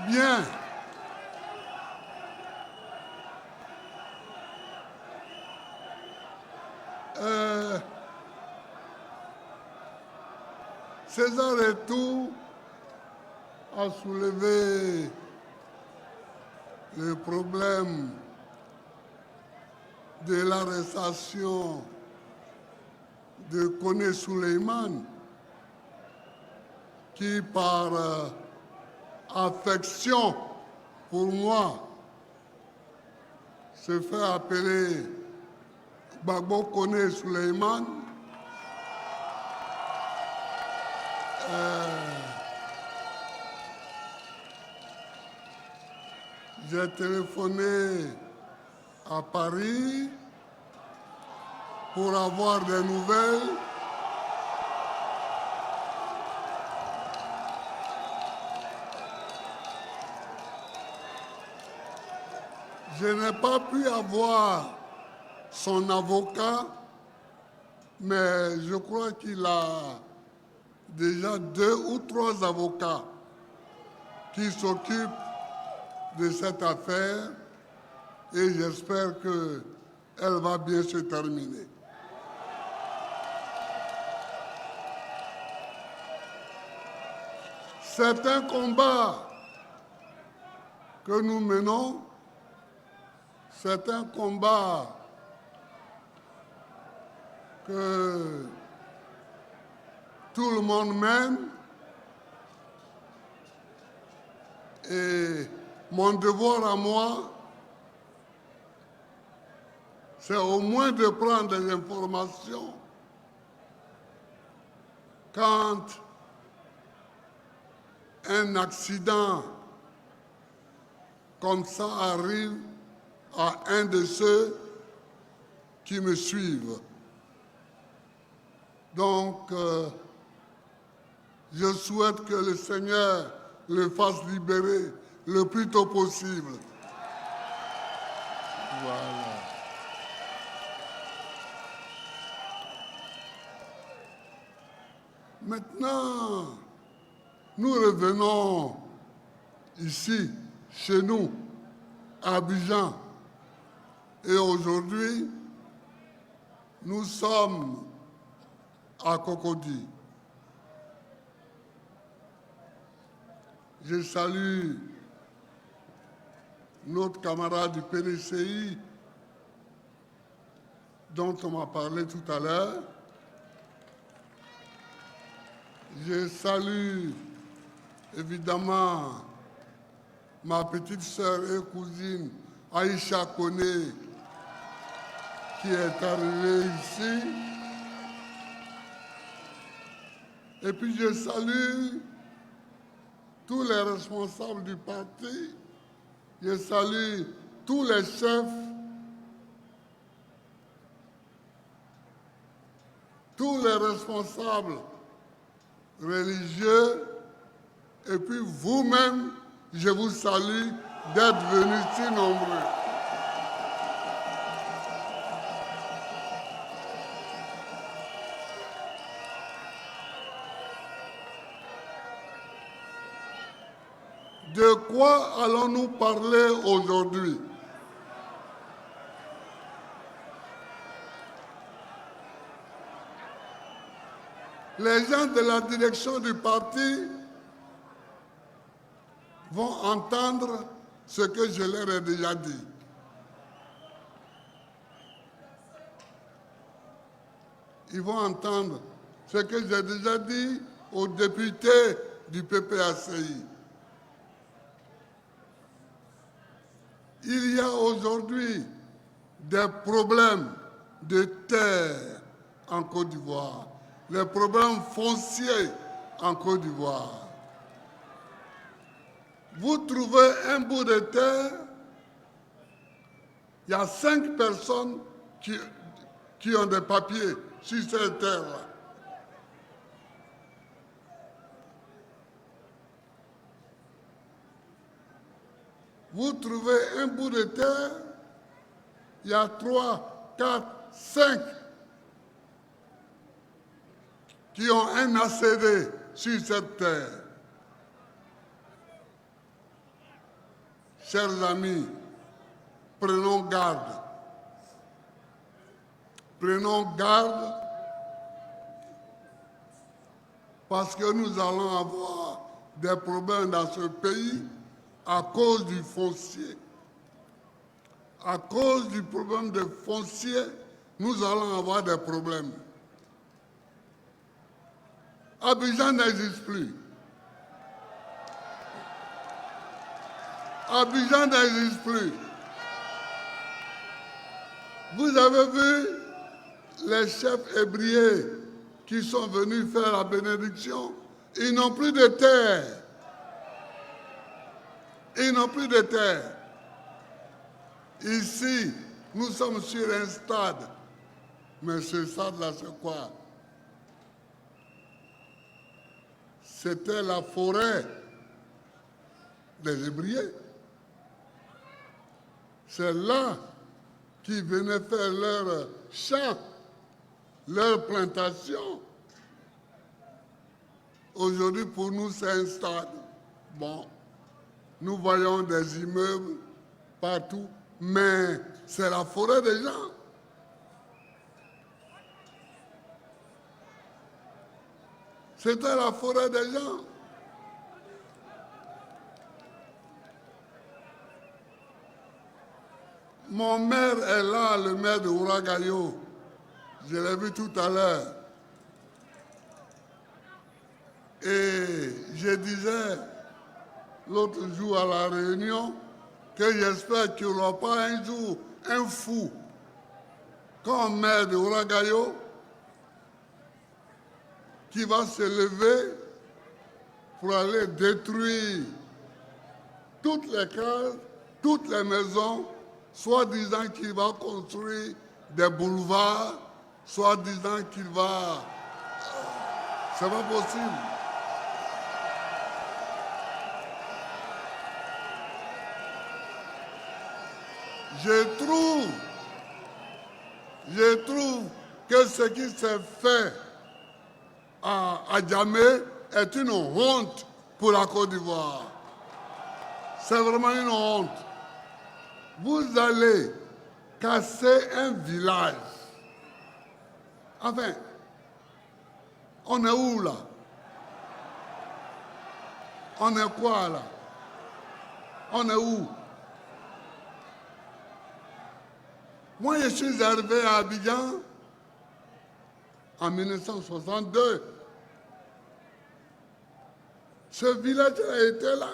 Bien. César Eto'o a soulevé le problème de l'arrestation de Koné Suleiman, qui par affection pour moi se fait appeler Gbagbo Koné Suleiman. J'ai téléphoné à Paris pour avoir des nouvelles. Je n'ai pas pu avoir son avocat, mais je crois qu'il a déjà 2 ou 3 avocats qui s'occupent de cette affaire et j'espère qu'elle va bien se terminer. C'est un combat que nous menons, c'est un combat que tout le monde mène et mon devoir à moi, c'est au moins de prendre des informations quand un accident comme ça arrive à un de ceux qui me suivent. Donc, je souhaite que le Seigneur le fasse libérer le plus tôt possible. Voilà. Maintenant, nous revenons ici, chez nous, à Abidjan. Et aujourd'hui, nous sommes à Cocody. Je salue notre camarade du PDCI dont on m'a parlé tout à l'heure. Je salue évidemment ma petite sœur et cousine Aïcha Koné qui est arrivée ici. Et puis je salue tous les responsables du parti, je salue tous les chefs, tous les responsables religieux, et puis vous-même, je vous salue d'être venus si nombreux. De quoi allons-nous parler aujourd'hui? Les gens de la direction du parti vont entendre ce que je leur ai déjà dit. Ils vont entendre ce que j'ai déjà dit aux députés du PPACI. Il y a aujourd'hui des problèmes de terre en Côte d'Ivoire, les problèmes fonciers en Côte d'Ivoire. Vous trouvez un bout de terre, il y a 5 personnes qui ont des papiers sur cette terre-là. Vous trouvez un bout de terre, il y a 3, 4, 5 qui ont un ACD sur cette terre. chers amis, prenons garde. Prenons garde parce que nous allons avoir des problèmes dans ce pays à cause du foncier. À cause du problème de foncier, nous allons avoir des problèmes. Abidjan n'existe plus. Abidjan n'existe plus. Vous avez vu les chefs ébriés qui sont venus faire la bénédiction? Ils n'ont plus de terre. Ils n'ont plus de terre. Ici, nous sommes sur un stade. Mais ce stade-là, c'est quoi? C'était la forêt des ébriés. C'est là qu'ils venaient faire leurs champs, leurs plantations. Aujourd'hui, pour nous, c'est un stade. Bon, nous voyons des immeubles partout, mais c'est la forêt des gens. C'était la forêt des gens. Mon maire est là, le maire de Ouragayo. Je l'ai vu tout à l'heure. Et je disais l'autre jour à la réunion que j'espère qu'il n'y aura pas un jour un fou comme maire de Ouragayo qui va se lever pour aller détruire toutes les cases, toutes les maisons, soit disant qu'il va construire des boulevards, soit disant qu'il va... C'est pas possible. Je trouve que ce qui s'est fait à Djamé est une honte pour la Côte d'Ivoire. C'est vraiment une honte. Vous allez casser un village. Enfin, on est où là? On est quoi là? On est où? Moi, je suis arrivé à Abidjan en 1962. Ce village était là.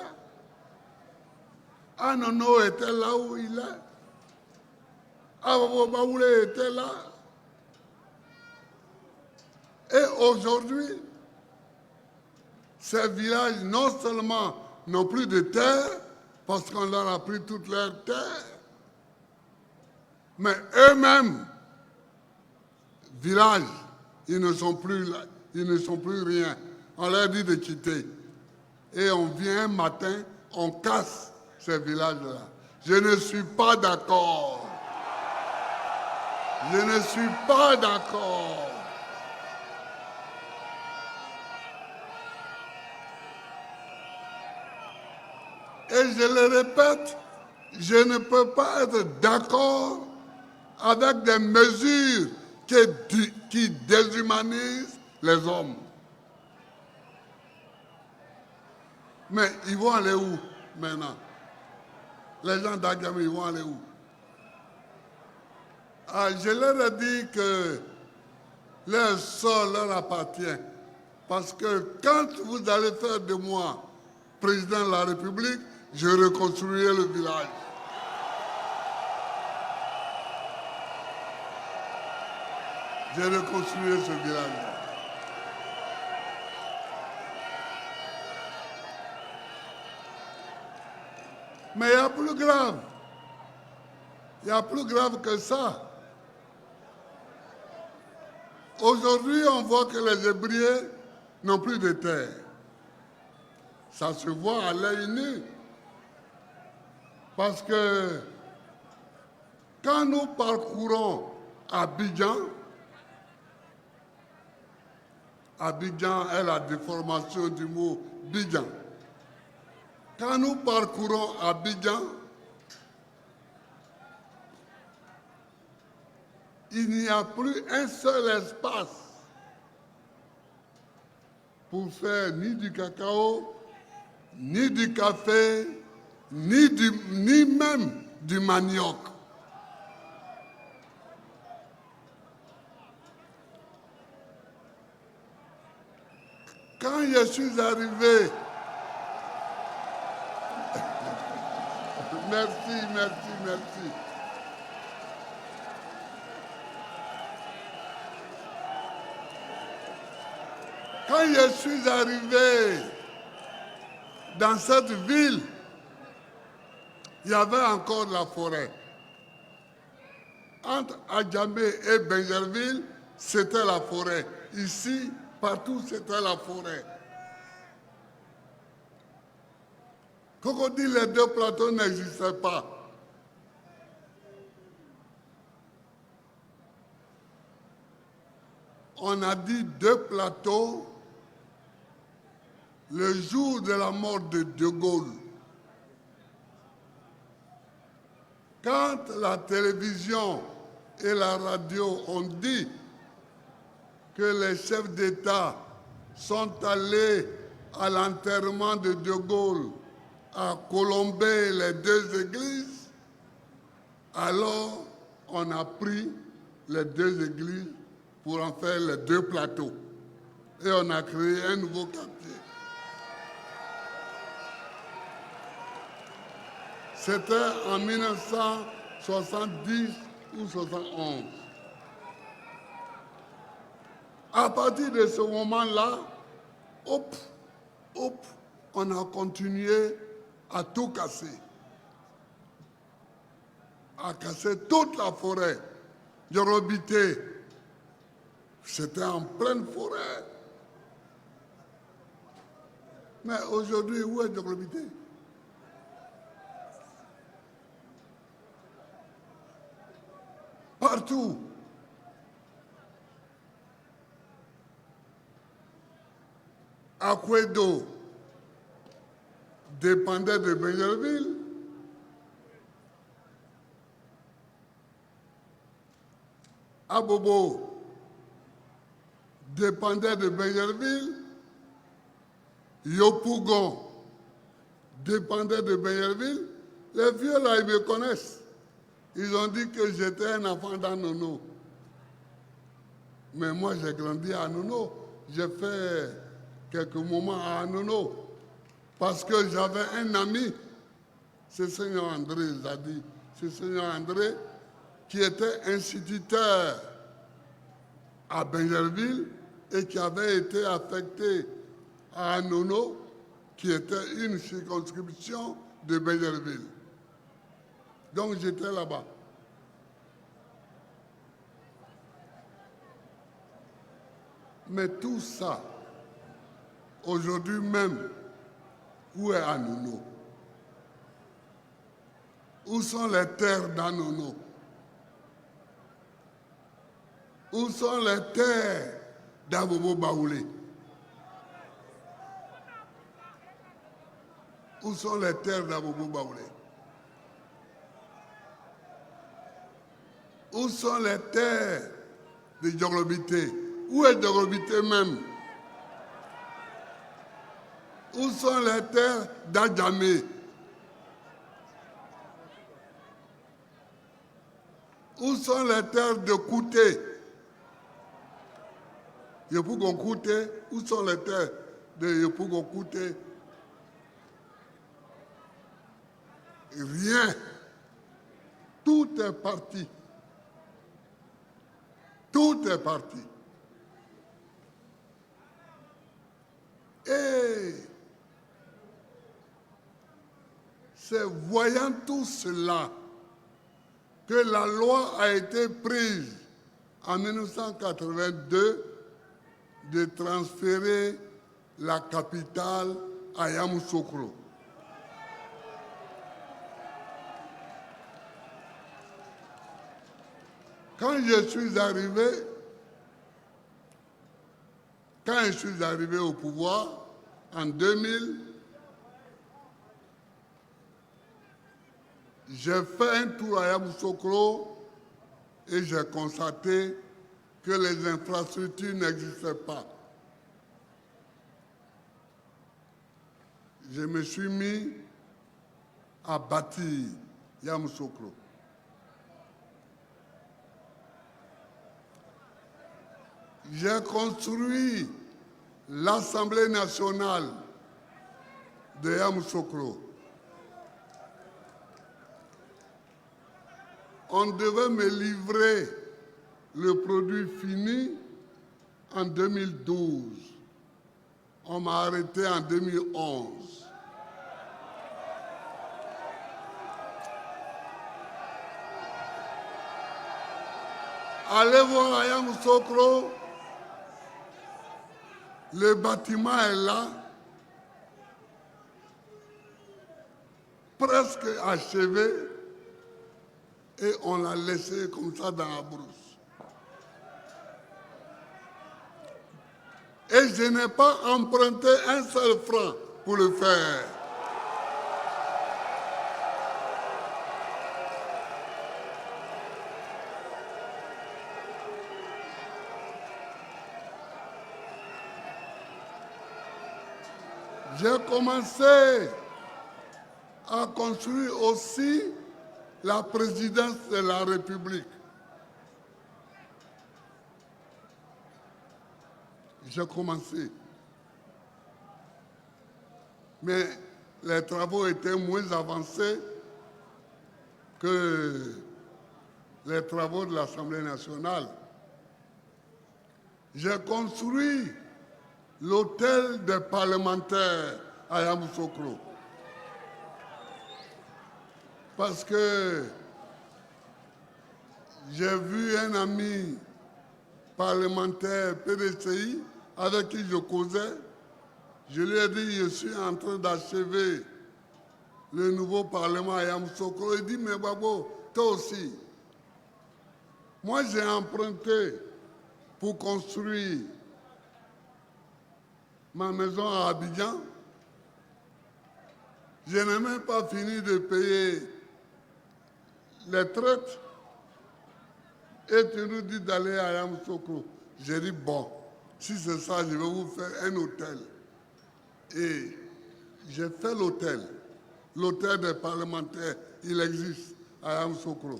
Anono était là où il est. Abobaoulé était là. Et aujourd'hui, ces villages non seulement n'ont plus de terre, parce qu'on leur a pris toute leur terre, mais eux-mêmes, villages, ils ne sont plus là, ils ne sont plus rien. On leur dit de quitter. Et on vient un matin, on casse ces villages-là. Je ne suis pas d'accord. Je ne suis pas d'accord. Et je le répète, je ne peux pas être d'accord avec des mesures qui déshumanisent les hommes. Mais ils vont aller où maintenant? Les gens d'Agamé, ils vont aller où? Je leur ai dit que leur sol leur appartient. Parce que quand vous allez faire de moi président de la République, je reconstruirai le village. Je reconstruirai ce village. Mais il y a plus grave. Il y a plus grave que ça. Aujourd'hui, on voit que les Hébrieux n'ont plus de terre. Ça se voit à l'œil nu. Parce que quand nous parcourons Abidjan, Abidjan est la déformation du mot Bidjan. Quand nous parcourons Abidjan, il n'y a plus un seul espace pour faire ni du cacao, ni du café, ni même du manioc. Quand je suis arrivé, merci. Quand je suis arrivé dans cette ville, il y avait encore de la forêt. Entre Adjamé et Benjerville, c'était la forêt. Ici, partout, c'était la forêt. Quand on dit les deux plateaux n'existaient pas, on a dit deux plateaux le jour de la mort de De Gaulle. Quand la télévision et la radio ont dit que les chefs d'État sont allés à l'enterrement de De Gaulle à Colombey, les deux églises, alors on a pris les deux églises pour en faire les deux plateaux. Et on a créé un nouveau quartier. C'était en 1970 ou 71. À partir de ce moment-là, on a continué à tout casser. À casser toute la forêt. Yorobité, c'était en pleine forêt. Mais aujourd'hui, où est Yorobité? Partout. Akwedo dépendait de Benjerville. Abobo dépendait de Benjerville. Yopougon dépendait de Benjerville. Les vieux là, ils me connaissent. Ils ont dit que j'étais un enfant d'Anono. Mais moi, j'ai grandi à Anono. J'ai fait quelques moments à Anono. Parce que j'avais un ami, c'est Seigneur André Zadi, c'est Seigneur André, qui était instituteur à Benjerville et qui avait été affecté à Anono, qui était une circonscription de Benjerville. Donc j'étais là-bas. Mais tout ça, aujourd'hui même, où est Anono? Où sont les terres d'Anono? Où sont les terres d'Abobo Baoulé? Où sont les terres d'Abobo Baoulé? Où sont les terres de Djorobité? Où est Djorobité même? Où sont les terres d'Adjamé? Où sont les terres de Kouté? Yopougon Kouté, où sont les terres de Yopougon Kouté? Rien. Tout est parti. Tout est parti. Et c'est voyant tout cela que la loi a été prise en 1982 de transférer la capitale à Yamoussoukro. Quand je suis arrivé au pouvoir en 2000, j'ai fait un tour à Yamoussoukro et j'ai constaté que les infrastructures n'existaient pas. Je me suis mis à bâtir Yamoussoukro. J'ai construit l'Assemblée nationale de Yamoussoukro. On devait me livrer le produit fini en 2012. On m'a arrêté en 2011. Allez voir à Yamoussoukro, le bâtiment est là, presque achevé, et on l'a laissé comme ça dans la brousse. Et je n'ai pas emprunté un seul franc pour le faire. J'ai commencé à construire aussi la présidence de la République. J'ai commencé. Mais les travaux étaient moins avancés que les travaux de l'Assemblée nationale. J'ai construit l'hôtel des parlementaires à Yamoussoukro. Parce que j'ai vu un ami parlementaire PDCI avec qui je causais. Je lui ai dit, je suis en train d'achever le nouveau parlement à Yamoussoukro. Il dit, mais Babo, toi aussi. Moi, j'ai emprunté pour construire ma maison à Abidjan. Je n'ai même pas fini de payer les traites. Et tu nous dis d'aller à Yamoussoukro. J'ai dit, bon, si c'est ça, je vais vous faire un hôtel. Et j'ai fait l'hôtel. L'hôtel des parlementaires, il existe à Yamoussoukro.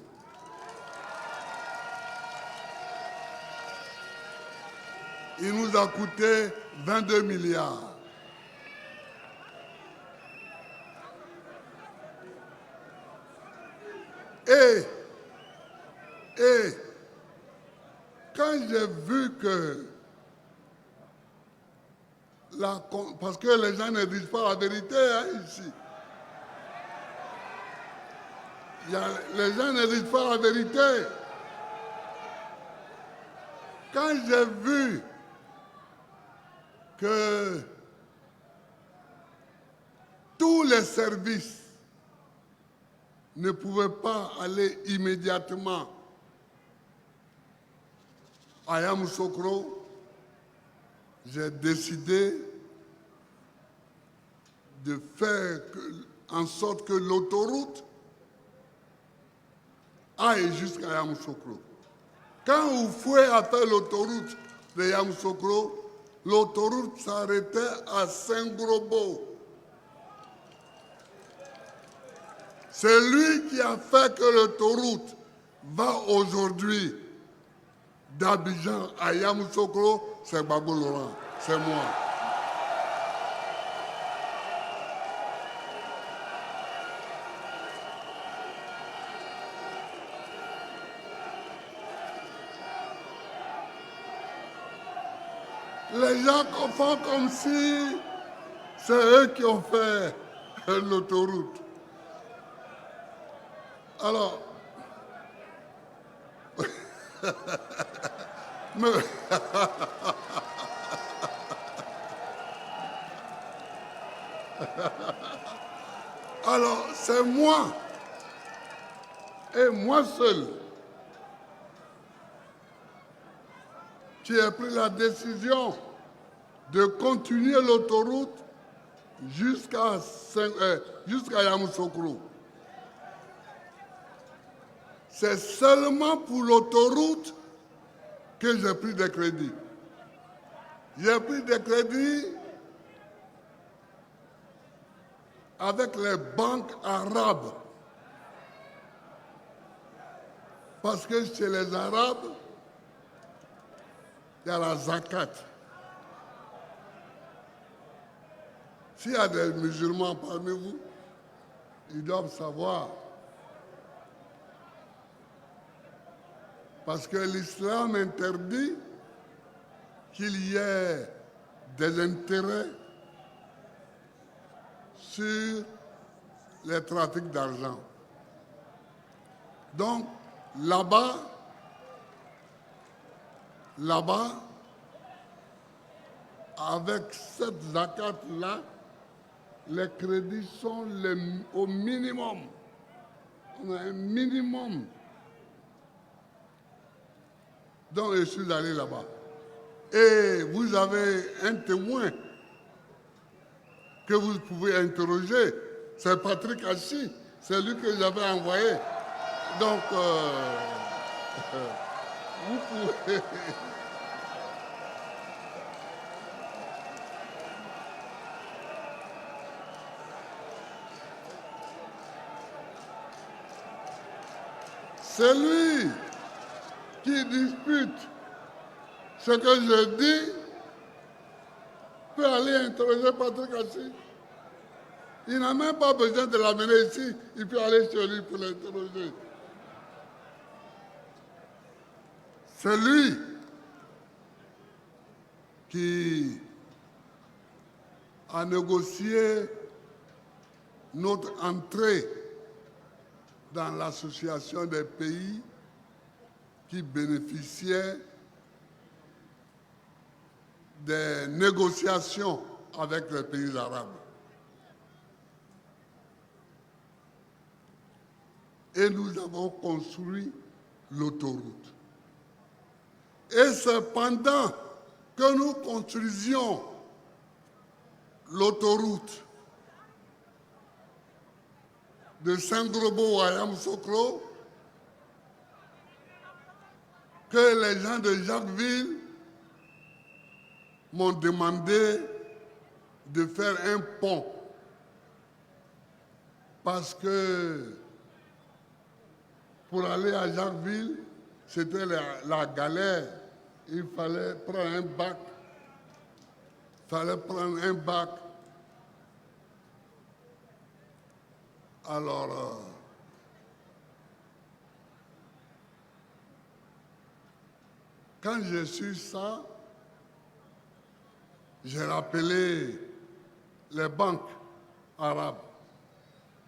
Il nous a coûté 22 milliards. Et quand j'ai vu que parce que les gens ne disent pas la vérité ici. Les gens ne disent pas la vérité. Quand j'ai vu que tous les services ne pouvaient pas aller immédiatement à Yamoussoukro, j'ai décidé de faire en sorte que l'autoroute aille jusqu'à Yamoussoukro. Quand Oufoué a fait l'autoroute de Yamoussoukro, l'autoroute s'arrêtait à Saint-Grobo. C'est lui qui a fait que l'autoroute va aujourd'hui d'Abidjan à Yamoussoukro, c'est Gbagbo Laurent, c'est moi. Les gens font comme si c'est eux qui ont fait l'autoroute. Alors, alors c'est moi et moi seul qui ai pris la décision de continuer l'autoroute jusqu'à Yamoussoukro. c'est seulement pour l'autoroute que j'ai pris des crédits. J'ai pris des crédits avec les banques arabes. Parce que chez les Arabes, il y a la zakat. S'il y a des musulmans parmi vous, ils doivent savoir. Parce que l'islam interdit qu'il y ait des intérêts sur les trafics d'argent. Donc, là-bas, avec cette zakat-là, les crédits sont au minimum. On a un minimum. Donc, je suis allé là-bas. Et vous avez un témoin que vous pouvez interroger. C'est Patrick Hachi. C'est lui que j'avais envoyé. Donc, vous pouvez... C'est lui qui dispute ce que je dis peut aller interroger Patrick Hachi. Il n'a même pas besoin de l'amener ici, il peut aller chez lui pour l'interroger. C'est lui qui a négocié notre entrée dans l'association des pays qui bénéficiaient des négociations avec les pays arabes. Et nous avons construit l'autoroute. Et c'est pendant que nous construisions l'autoroute de Saint-Grobo à Yamoussoukro que les gens de Jacquesville m'ont demandé de faire un pont. Parce que pour aller à Jacquesville, c'était la galère. Il fallait prendre un bac. Alors, quand j'ai su ça, j'ai rappelé les banques arabes.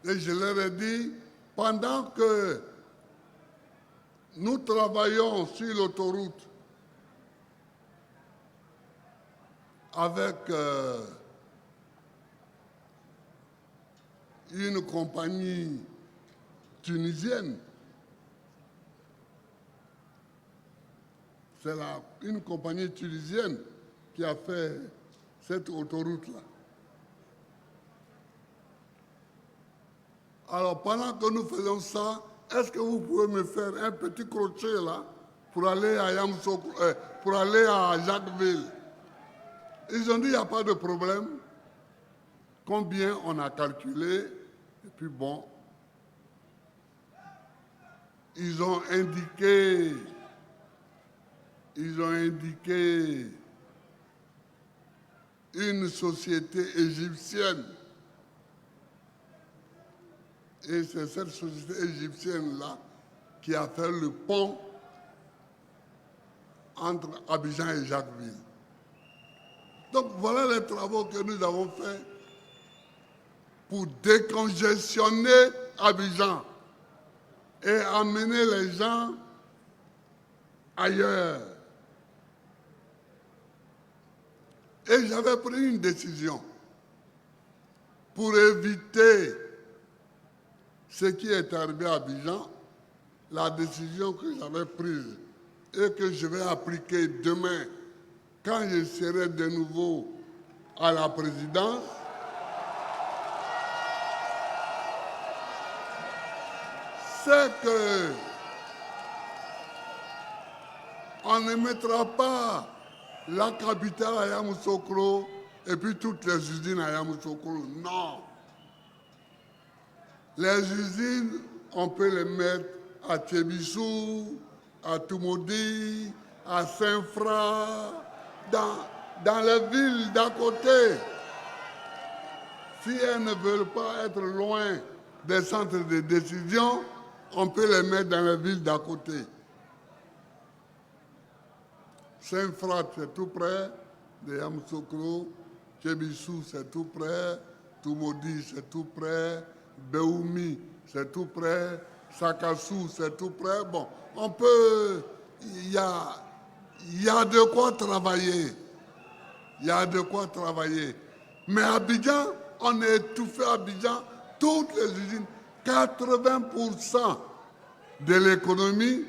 Et je leur ai dit, pendant que nous travaillons sur l'autoroute avec une compagnie tunisienne. C'est une compagnie tunisienne qui a fait cette autoroute-là. Alors, pendant que nous faisons ça, est-ce que vous pouvez me faire un petit crochet là pour aller à pour aller à Jacquesville? Ils ont dit, il n'y a pas de problème. Combien on a calculé? Et puis bon, ils ont indiqué une société égyptienne. Et c'est cette société égyptienne-là qui a fait le pont entre Abidjan et Jacquesville. Donc voilà les travaux que nous avons faits pour décongestionner Abidjan et amener les gens ailleurs. Et j'avais pris une décision pour éviter ce qui est arrivé à Abidjan, la décision que j'avais prise et que je vais appliquer demain quand je serai de nouveau à la présidence, c'est que On ne mettra pas la capitale à Yamoussoukro et puis toutes les usines à Yamoussoukro. Non. Les usines, on peut les mettre à Tchébissou, à Tumodi, à Saint-Fra, dans les villes d'à côté. Si elles ne veulent pas être loin des centres de décision, on peut les mettre dans les villes d'à côté. Saint-Frat, c'est tout près de Yamoussoukro. Tchébissou, c'est tout près. Tumodi, c'est tout près. Béoumi, c'est tout près. Sakassou, c'est tout près. Bon, on peut... Il y a de quoi travailler. Il y a de quoi travailler. Mais Abidjan, on a étouffé Abidjan, toutes les usines, 80% de l'économie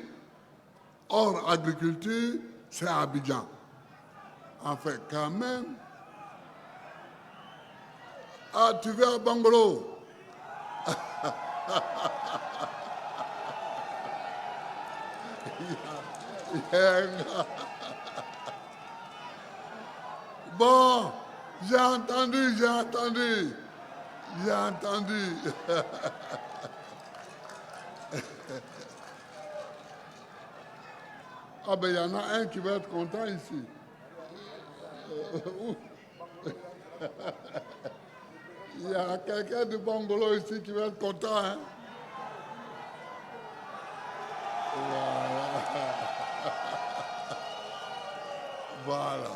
hors agriculture, c'est Abidjan. En fait, quand même. Ah, tu vas à Bangolo. Bon, j'ai entendu. Ah ben, il y en a un qui va être content ici. Il y a quelqu'un de Bangolo ici qui va être content, hein? Voilà.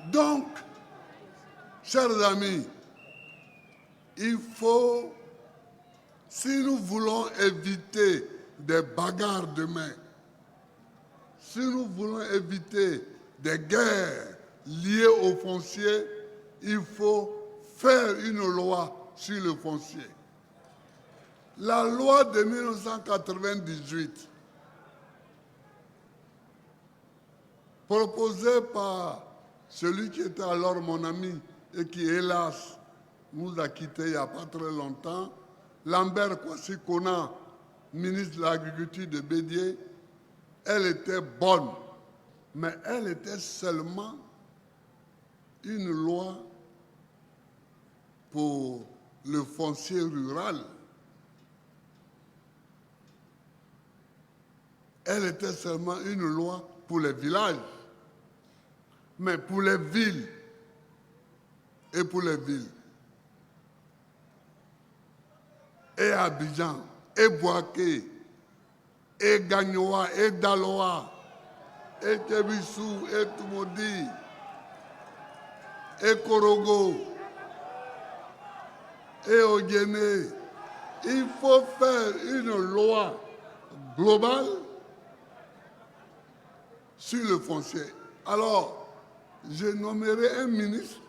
Donc, chers amis, il faut, si nous voulons éviter des bagarres demain, si nous voulons éviter des guerres liées au foncier, il faut faire une loi sur le foncier. La loi de 1998, proposée par celui qui était alors mon ami et qui, hélas, nous a quittés il n'y a pas très longtemps, Lambert Kwasi Kona, ministre de l'Agriculture de Bédié, elle était bonne, mais elle était seulement une loi pour le foncier rural. Elle était seulement une loi pour les villages. Mais pour les villes, et Abidjan, et Boaké, et Gagnoa, et Daloa, et Tébissou, et Tumodi, et Korogo, et Ogéné, il faut faire une loi globale sur le foncier. Alors, je nommerai un ministre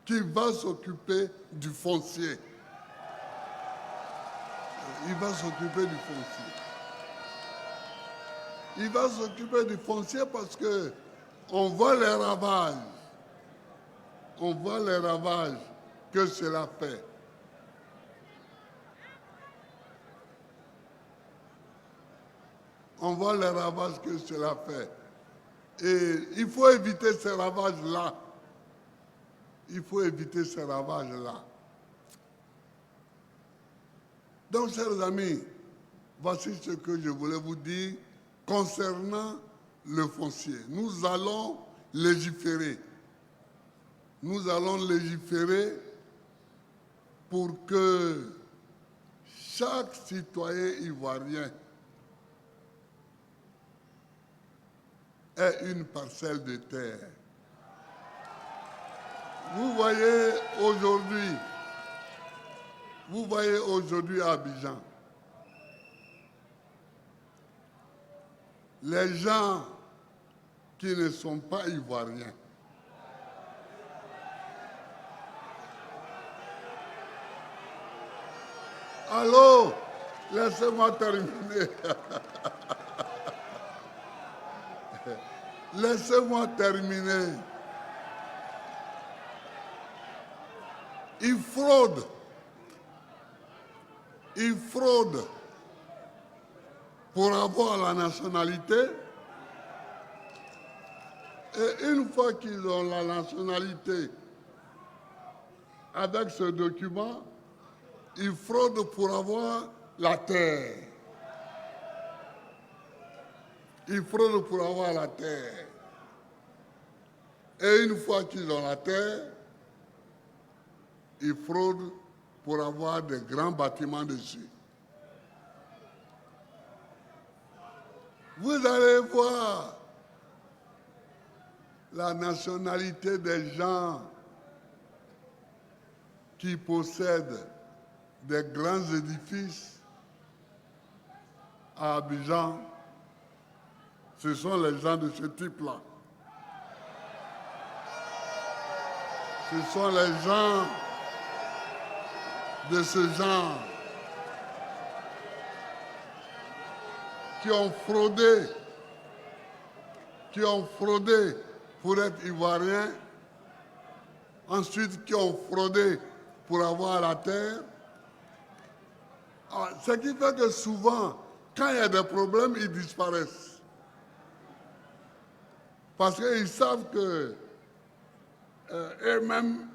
qui va s'occuper du foncier. Il va s'occuper du foncier. Il va s'occuper du foncier parce que on voit les ravages. On voit les ravages que cela fait. On voit les ravages que cela fait. Et il faut éviter ces ravages-là. Il faut éviter ces ravages-là. Donc, chers amis, voici ce que je voulais vous dire concernant le foncier. Nous allons légiférer. Nous allons légiférer pour que chaque citoyen ivoirien ait une parcelle de terre. Vous voyez aujourd'hui à Abidjan, les gens qui ne sont pas ivoiriens, allô, laissez-moi terminer. Laissez-moi terminer. Ils fraudent. pour avoir la nationalité. Et une fois qu'ils ont la nationalité, avec ce document, ils fraudent pour avoir la terre. Ils fraudent pour avoir la terre. Et une fois qu'ils ont la terre, ils fraudent pour avoir des grands bâtiments dessus. Vous allez voir la nationalité des gens qui possèdent des grands édifices à Abidjan. Ce sont les gens de ce type-là. Ce sont les gens de ce genre qui ont fraudé pour être ivoiriens, ensuite qui ont fraudé pour avoir la terre. Alors, ce qui fait que souvent, quand il y a des problèmes, ils disparaissent. Parce qu'ils savent que eux-mêmes,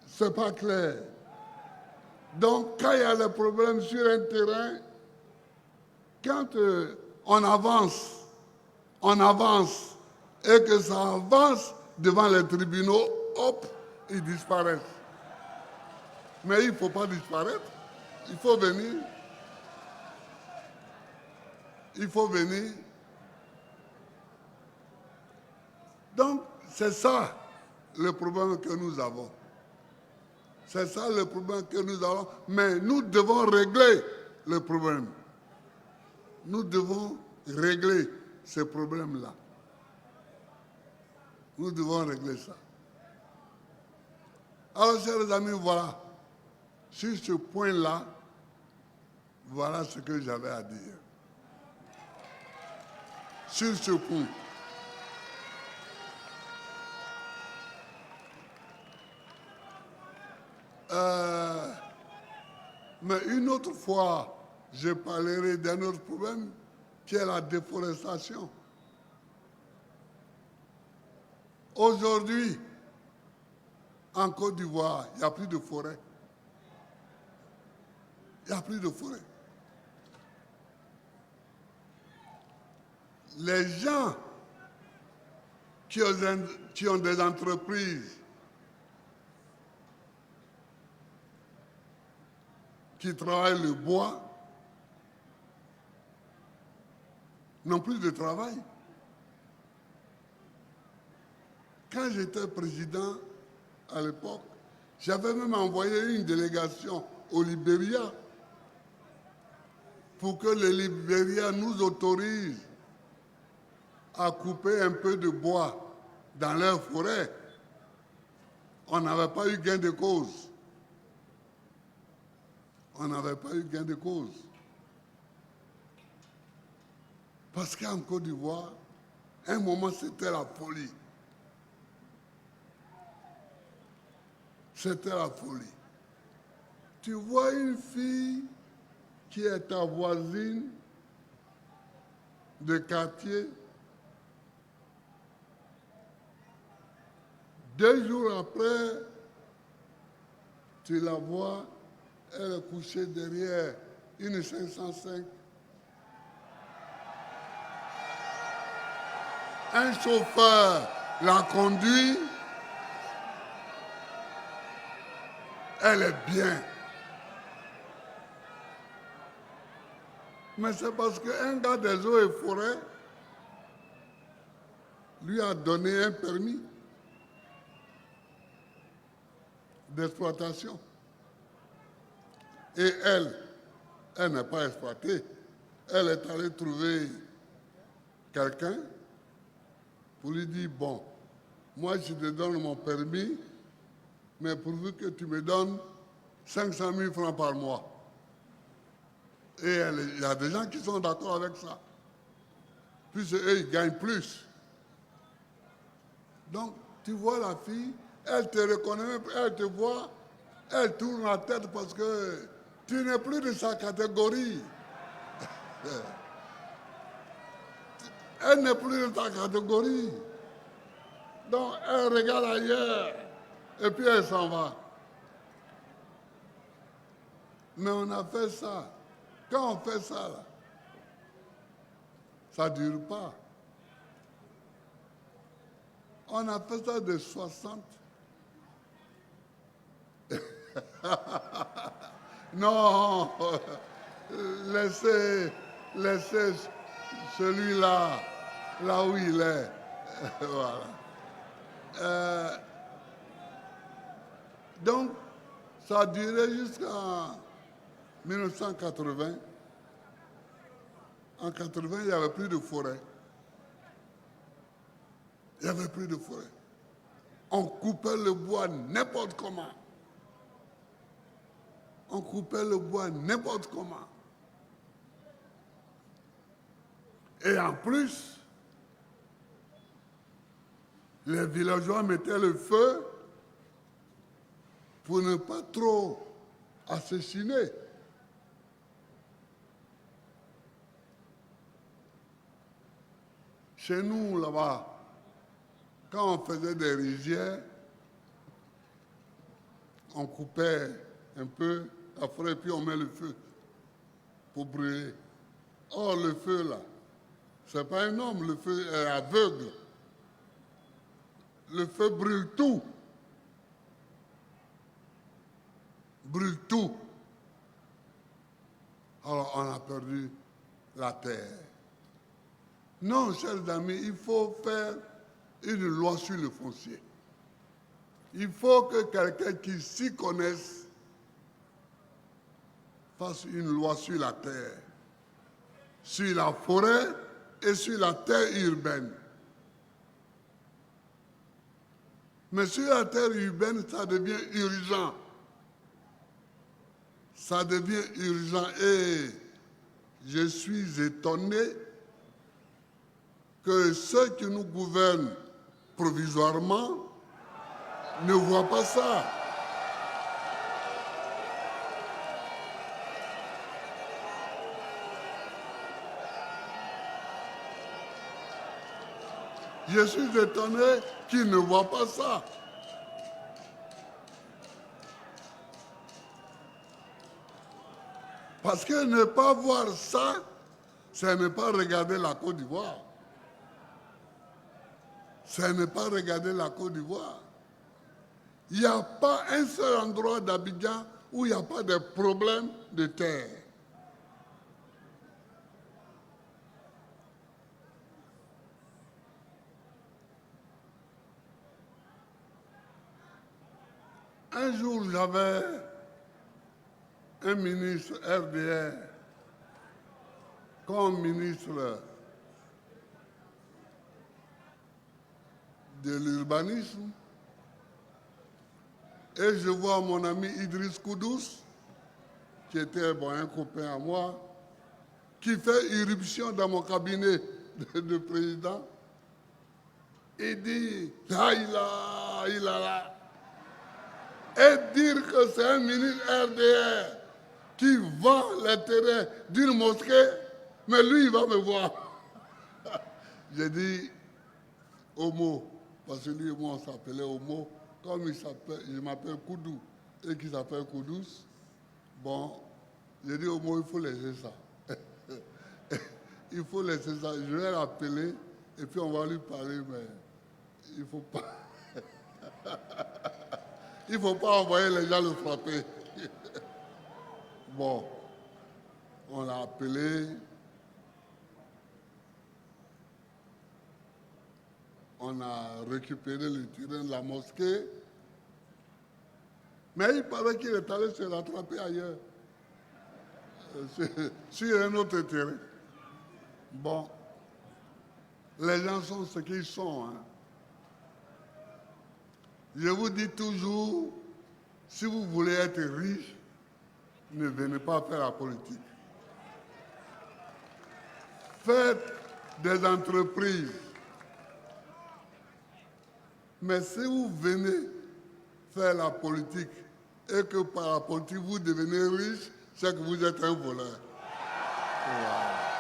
c'est pas clair. Donc, quand il y a des problèmes sur un terrain, quand on avance, et que ça avance devant les tribunaux, hop, ils disparaissent. Mais il ne faut pas disparaître. Il faut venir. Il faut venir. Donc, c'est ça le problème que nous avons. C'est ça le problème que nous avons. Mais nous devons régler le problème. Nous devons régler ce problème-là. Nous devons régler ça. Alors, chers amis, voilà. Sur ce point-là, voilà ce que j'avais à dire. Sur ce point. Mais une autre fois, je parlerai d'un autre problème qui est la déforestation. Aujourd'hui, en Côte d'Ivoire, il n'y a plus de forêt. Il n'y a plus de forêt. Les gens qui ont des entreprises qui travaillent le bois n'ont plus de travail. Quand j'étais président à l'époque, j'avais même envoyé une délégation au Libéria pour que le Libéria nous autorise à couper un peu de bois dans leur forêt. On n'avait pas eu gain de cause. On n'avait pas eu gain de cause. Parce qu'en Côte d'Ivoire, un moment, c'était la folie. C'était la folie. Tu vois une fille qui est ta voisine de quartier, 2 jours après, tu la vois, elle est couchée derrière une 505. Un chauffeur la conduit, elle est bien. Mais c'est parce qu'un gars des eaux et forêts lui a donné un permis d'exploitation. Et elle n'est pas exploitée. Elle est allée trouver quelqu'un pour lui dire, bon, moi je te donne mon permis, mais pourvu que tu me donnes 500 000 francs par mois. Et il y a des gens qui sont d'accord avec ça. Puis eux, ils gagnent plus. Donc, tu vois la fille, elle te reconnaît, elle te voit, elle tourne la tête parce que tu n'es plus de sa catégorie. Elle n'est plus de ta catégorie. Donc, elle regarde ailleurs. Et puis, elle s'en va. Mais on a fait ça. Quand on fait ça, là, ça ne dure pas. On a fait ça de 60. Non, laissez celui-là, là où il est. Voilà. Donc, ça a duré jusqu'en 1980. En 80, il n'y avait plus de forêt. Il n'y avait plus de forêt. On coupait le bois n'importe comment. On coupait le bois n'importe comment. Et en plus, les villageois mettaient le feu pour ne pas trop assassiner. Chez nous, là-bas, quand on faisait des rizières, on coupait un peu la forêt, puis on met le feu pour brûler. Or, le feu, là, ce n'est pas un homme, le feu est aveugle. Le feu brûle tout. Brûle tout. Alors, on a perdu la terre. Non, chers amis, il faut faire une loi sur le foncier. Il faut que quelqu'un qui s'y connaisse fasse une loi sur la terre, sur la forêt et sur la terre urbaine. Mais sur la terre urbaine, ça devient urgent. Ça devient urgent et je suis étonné que ceux qui nous gouvernent provisoirement ne voient pas ça. Je suis étonné qu'ils ne voient pas ça. Parce que ne pas voir ça, c'est ne pas regarder la Côte d'Ivoire. C'est ne pas regarder la Côte d'Ivoire. Il n'y a pas un seul endroit d'Abidjan où il n'y a pas de problème de terre. Un jour, j'avais un ministre RDR comme ministre de l'urbanisme et je vois mon ami Idriss Koudous, qui était un copain à moi, qui fait irruption dans mon cabinet de président et dit « là, il a là ». Et dire que c'est un ministre RDR qui vend les terrains d'une mosquée, mais lui, il va me voir. J'ai dit Homo, parce que lui et moi, on s'appelait Homo, comme il m'appelle Koudou et qu'il s'appelle Koudous. Bon, j'ai dit Homo, il faut laisser ça. Il faut laisser ça. Je vais l'appeler et puis on va lui parler, mais il ne faut pas. Il ne faut pas envoyer les gens le frapper. Bon, on l'a appelé. On a récupéré le terrain de la mosquée. Mais il paraît qu'il est allé se rattraper ailleurs, sur un autre terrain. Bon, les gens sont ce qu'ils sont. Hein. Je vous dis toujours, si vous voulez être riche, ne venez pas faire la politique. Faites des entreprises. Mais si vous venez faire la politique et que par la politique vous devenez riche, c'est que vous êtes un voleur. Voilà.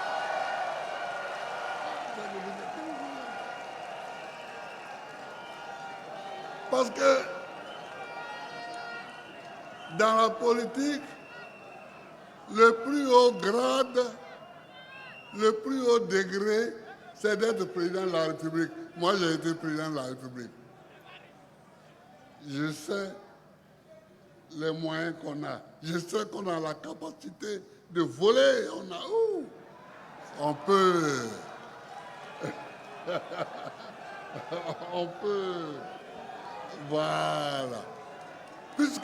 Parce que dans la politique, le plus haut grade, le plus haut degré, c'est d'être président de la République. Moi, j'ai été président de la République. Je sais les moyens qu'on a. Je sais qu'on a la capacité de voler. On peut. On peut. Voilà. Puisque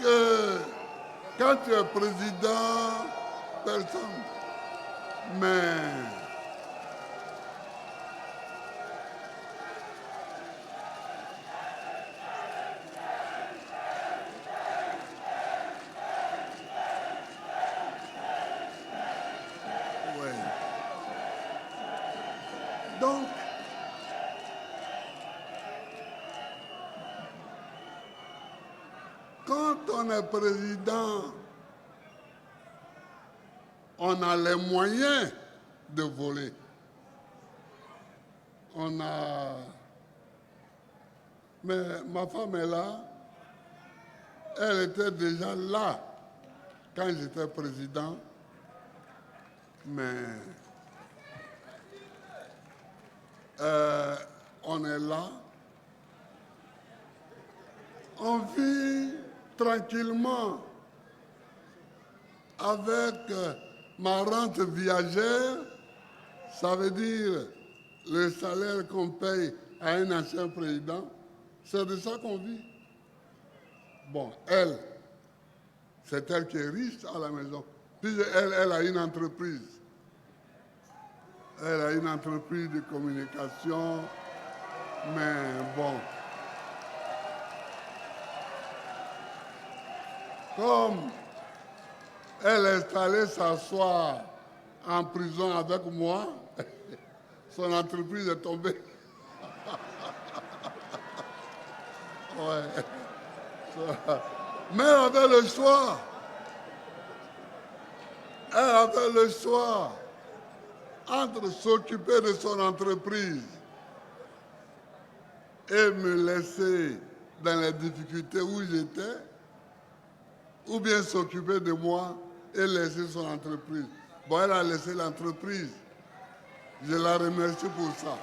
quand tu es président, personne. Mais oui. Donc, quand on est président, on a les moyens de voler. On a... Mais ma femme est là. Elle était déjà là quand j'étais président. Mais on est là. On vit tranquillement avec ma rente viagère. Ça veut dire le salaire qu'on paye à un ancien président. C'est de ça qu'on vit. Bon, elle, c'est elle qui est riche à la maison. Puis elle a une entreprise. Elle a une entreprise de communication. Mais bon. Comme elle est allée s'asseoir en prison avec moi, son entreprise est tombée. Ouais. Mais elle avait le choix. Elle avait le choix entre s'occuper de son entreprise et me laisser dans les difficultés où j'étais, ou bien s'occuper de moi et laisser son entreprise. Bon, elle a laissé l'entreprise. Je la remercie pour ça.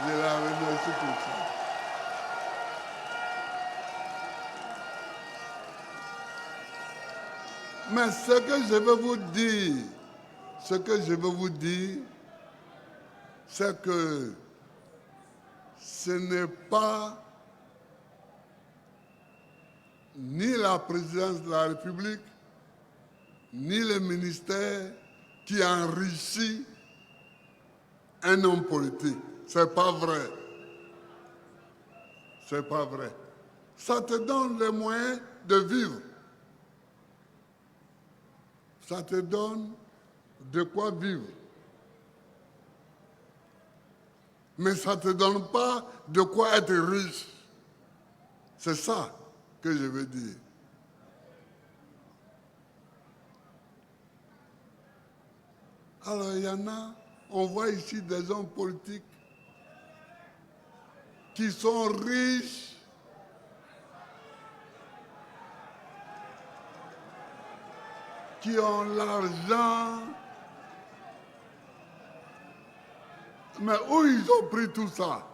Je la remercie pour ça. Mais ce que je veux vous dire, c'est que ce n'est pas ni la présidence de la République, ni le ministère qui enrichit un homme politique. C'est pas vrai. C'est pas vrai. Ça te donne les moyens de vivre. Ça te donne de quoi vivre. Mais ça ne te donne pas de quoi être riche. C'est ça que je veux dire. Alors il y en a, on voit ici des hommes politiques qui sont riches, qui ont l'argent, mais où ils ont pris tout ça?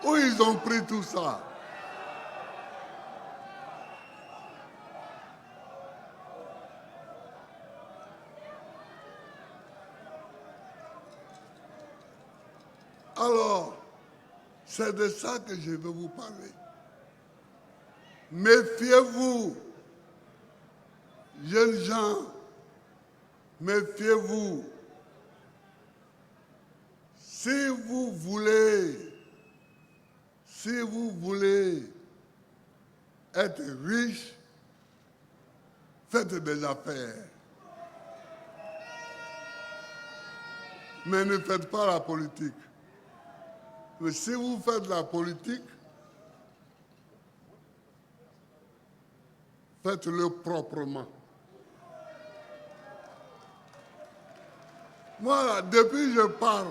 Où ils ont pris tout ça? Alors, c'est de ça que je veux vous parler. Méfiez-vous, jeunes gens, méfiez-vous. Si vous voulez être riche, faites des affaires. Mais ne faites pas la politique. Mais si vous faites la politique, faites-le proprement. Moi, depuis je parle,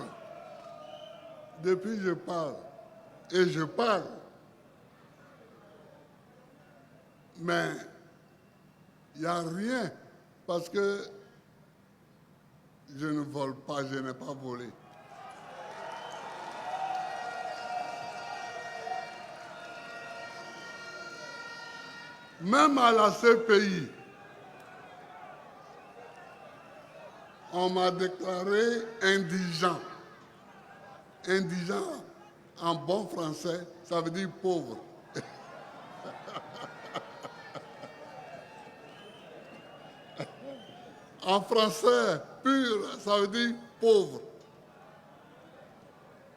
et je parle, mais il n'y a rien, parce que je ne vole pas, je n'ai pas volé. Même à la CPI, on m'a déclaré indigent. Indigent, en bon français, ça veut dire pauvre. En français pur, ça veut dire pauvre.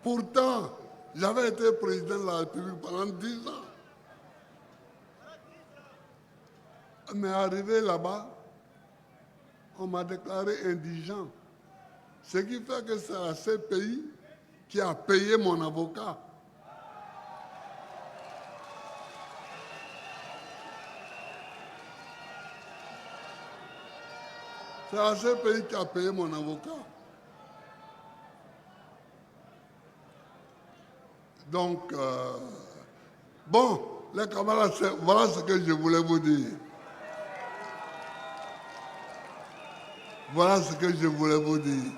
Pourtant, j'avais été président de la République pendant 10 ans. Mais arrivé là-bas, on m'a déclaré indigent. Ce qui fait que c'est la CPI qui a payé mon avocat. C'est la CPI qui a payé mon avocat. Donc, bon, les camarades, voilà ce que je voulais vous dire. Voilà ce que je voulais vous dire.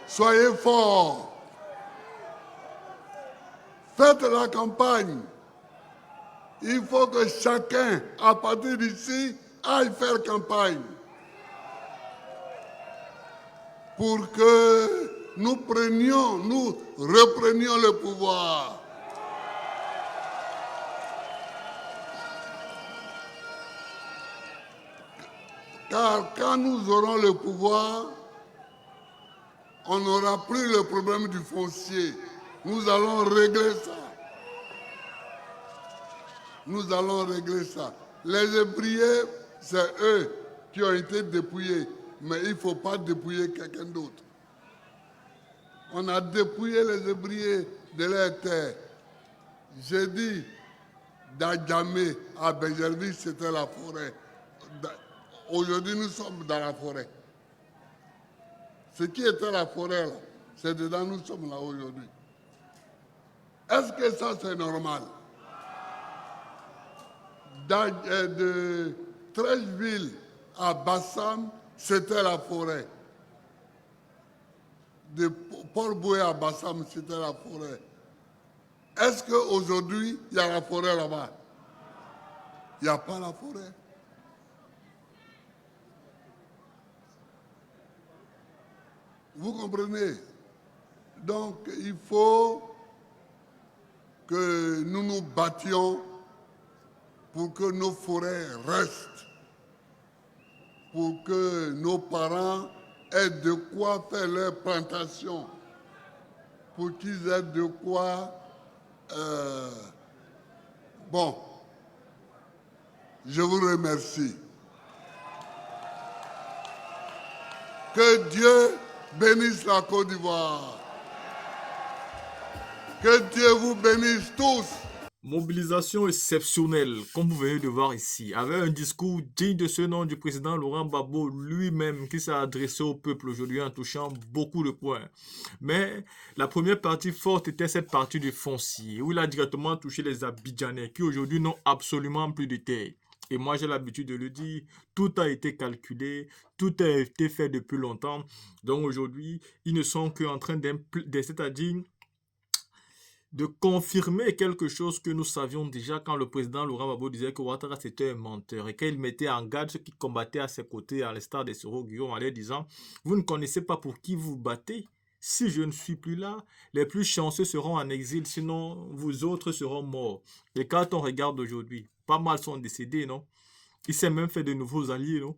Soyez forts. Faites la campagne. Il faut que chacun, à partir d'ici, aille faire campagne. Pour que nous reprenions le pouvoir. Car quand nous aurons le pouvoir, on n'aura plus le problème du foncier. Nous allons régler ça. Nous allons régler ça. Les ébriers, c'est eux qui ont été dépouillés. Mais il ne faut pas dépouiller quelqu'un d'autre. On a dépouillé les ébriers de leur terre. J'ai dit, d'Adjamé à Béjerville, c'était la forêt. Aujourd'hui, nous sommes dans la forêt. Ce qui était la forêt, là, c'est dedans, nous sommes là aujourd'hui. Est-ce que ça, c'est normal? De Trècheville à Bassam, c'était la forêt. De Port-Boué à Bassam, c'était la forêt. Est-ce qu'aujourd'hui, il y a la forêt là-bas? Il n'y a pas la forêt. Vous comprenez? Donc, il faut que nous nous battions pour que nos forêts restent, pour que nos parents aient de quoi faire leur plantation, pour qu'ils aient de quoi... Bon, je vous remercie. Que Dieu bénisse la Côte d'Ivoire. Que Dieu vous bénisse tous. Mobilisation exceptionnelle, comme vous venez de voir ici, avec un discours digne de ce nom du président Laurent Gbagbo lui-même qui s'est adressé au peuple aujourd'hui en touchant beaucoup de points. Mais la première partie forte était cette partie du foncier, où il a directement touché les Abidjanais qui aujourd'hui n'ont absolument plus de terre. Et moi, j'ai l'habitude de le dire, tout a été calculé, tout a été fait depuis longtemps. Donc aujourd'hui, ils ne sont qu'en train c'est-à-dire de confirmer quelque chose que nous savions déjà quand le président Laurent Gbagbo disait que Ouattara c'était un menteur et qu'il mettait en garde ceux qui combattaient à ses côtés, à l'instar de Soro Guillaume, en leur disant « Vous ne connaissez pas pour qui vous battez. Si je ne suis plus là, les plus chanceux seront en exil, sinon vous autres seront morts. » Et quand on regarde aujourd'hui, pas mal sont décédés, non? Il s'est même fait de nouveaux alliés, non?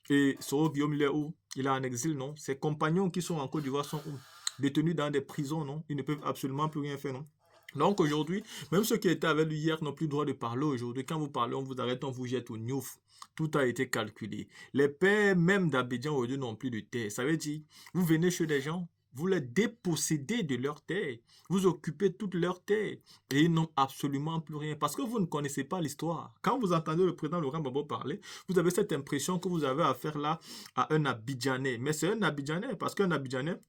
Et Soro Guillaume, il est où? Il est en exil, non? Ses compagnons qui sont en Côte d'Ivoire sont où? Détenus dans des prisons, non? Ils ne peuvent absolument plus rien faire, non? Donc aujourd'hui, même ceux qui étaient avec lui hier n'ont plus le droit de parler aujourd'hui. Quand vous parlez, on vous arrête, on vous jette au gnouf. Tout a été calculé. Les pères même d'Abidjan aujourd'hui n'ont plus de terre. Ça veut dire, vous venez chez des gens, vous les dépossédez de leurs terres, vous occupez toutes leurs terres et ils n'ont absolument plus rien parce que vous ne connaissez pas l'histoire. Quand vous entendez le président Laurent Gbagbo parler, vous avez cette impression que vous avez affaire là à un Abidjanais. Mais c'est un Abidjanais parce qu'un Abidjanais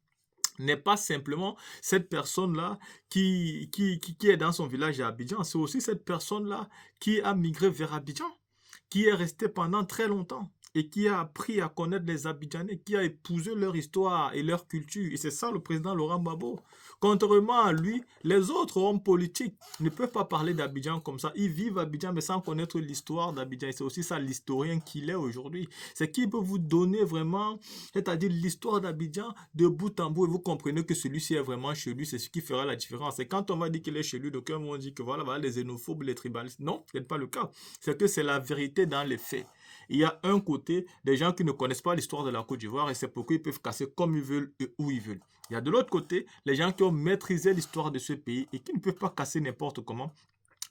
n'est pas simplement cette personne-là qui est dans son village à Abidjan, c'est aussi cette personne-là qui a migré vers Abidjan, qui est resté pendant très longtemps et qui a appris à connaître les Abidjanais, qui a épousé leur histoire et leur culture. Et c'est ça le président Laurent Gbagbo. Contrairement à lui, les autres hommes politiques ne peuvent pas parler d'Abidjan comme ça. Ils vivent à Abidjan mais sans connaître l'histoire d'Abidjan. Et c'est aussi ça l'historien qu'il est aujourd'hui. C'est qu'il peut vous donner vraiment, c'est-à-dire l'histoire d'Abidjan de bout en bout. Et vous comprenez que celui-ci est vraiment chez lui. C'est ce qui fera la différence. Et quand on va dire qu'il est chez lui, d'aucuns vont dire que voilà, les xénophobes, les tribalistes. Non, ce n'est pas le cas. C'est que c'est la vérité dans les faits. Il y a un côté des gens qui ne connaissent pas l'histoire de la Côte d'Ivoire et c'est pourquoi ils peuvent casser comme ils veulent et où ils veulent. Il y a de l'autre côté les gens qui ont maîtrisé l'histoire de ce pays et qui ne peuvent pas casser n'importe comment.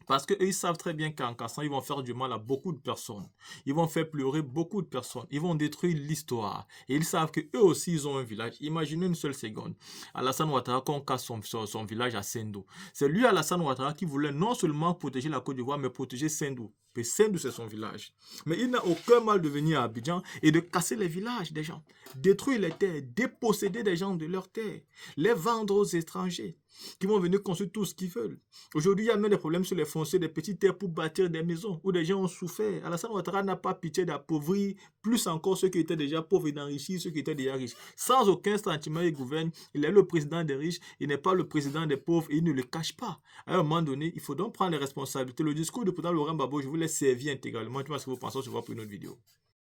Parce qu'ils savent très bien qu'en cassant, ils vont faire du mal à beaucoup de personnes. Ils vont faire pleurer beaucoup de personnes. Ils vont détruire l'histoire. Et ils savent qu'eux aussi, ils ont un village. Imaginez une seule seconde. Alassane Ouattara, qu'on casse son village à Sendou. C'est lui, Alassane Ouattara, qui voulait non seulement protéger la Côte d'Ivoire, mais protéger Sendou. Et Sendou, c'est son village. Mais il n'a aucun mal de venir à Abidjan et de casser les villages des gens. Détruire les terres, déposséder des gens de leurs terres. Les vendre aux étrangers qui vont venir construire tout ce qu'ils veulent. Aujourd'hui, il y a même des problèmes sur les fonciers, des petites terres pour bâtir des maisons où des gens ont souffert. Alassane Ouattara n'a pas pitié d'appauvrir plus encore ceux qui étaient déjà pauvres et d'enrichir ceux qui étaient déjà riches. Sans aucun sentiment, il gouverne. Il est le président des riches, il n'est pas le président des pauvres et il ne le cache pas. À un moment donné, il faut donc prendre les responsabilités. Le discours du président Laurent Gbagbo, je vous laisse servir intégralement. Tu vois ce que vous pensez, on se voit pour une autre vidéo.